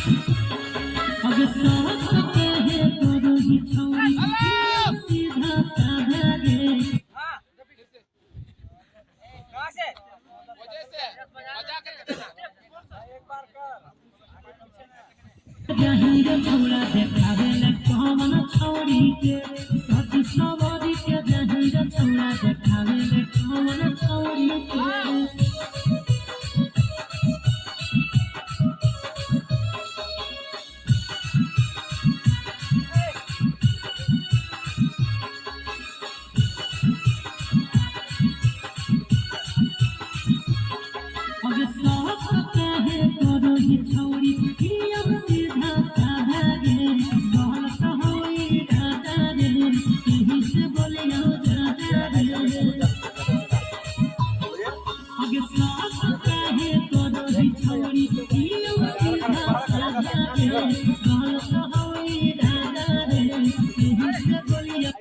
अब साथ कहे करो ही छोड़ी सीधा साधा रे कहां से वजह से मजा करके एक बार कर जहीं रे छोड़ा देखावे ले कौन छोड़ी के सच सवारी के जहीं रे छोड़ा देखावे ले कौन छोड़ी के अब साथ कहे करो ही छोड़ी अब सीधा साधा रे गलत होई दादा रे यही से बोलियो दादा रे अब साथ कहे करो ही छोड़ी अब सीधा साधा रे गलत होई दादा रे यही से बोलियो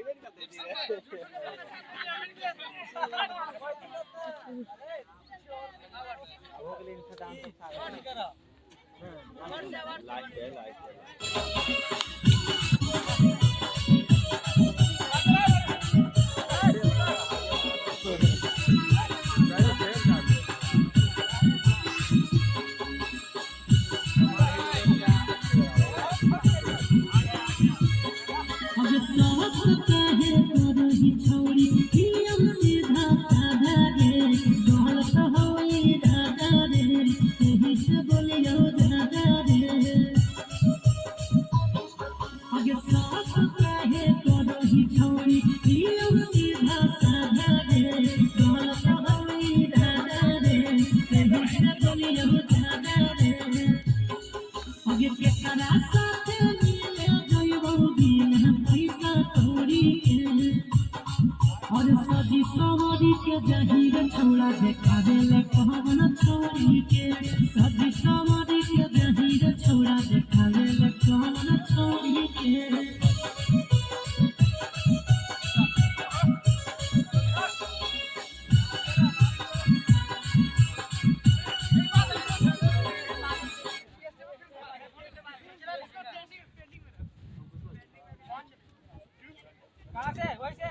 अब साथ कहे करो ही छोड़ी अब सीधा साधा रे गलत होई दादा रे यही से बोलियो दादा रे अब साथ कहे करो ही छोड़ी अब सीधा साधा रे गलत होई दादा रे यही से बोलियो दादा रे अब केकरा साथ मिले जइबो बिना पैसा कौड़ी के और सजी सवारी के जहीं रे छोड़ा देखावे ले कौन छोड़ी के सजी सवारी के जहीं रे छोड़ा देखावे ले कौन छोड़ी के कहां से वैसे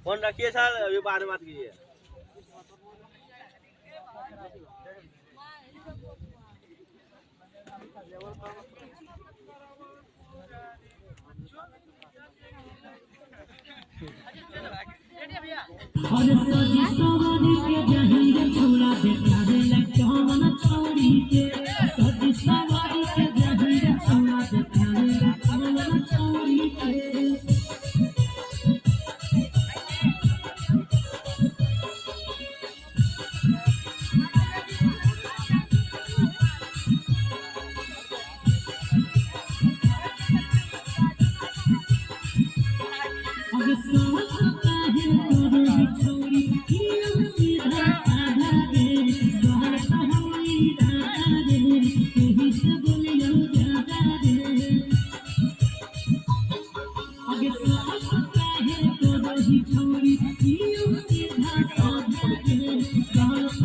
फोन रखिए सर, अभी बाद में बात कीजिए। और सजी सवारी के जहीं रे छोड़ा देखावे ले कौन छोड़ी के सजी सवारी के जहीं रे छोड़ा देखावे ले कौन छोड़ी के अब साथ कहे करो ही छोड़ी अब सीधा साधा रे गलत होई दादा रे यही से बोलियो दादा रे अब साथ कहे करो ही छोड़ी अब सीधा साधा रे गलत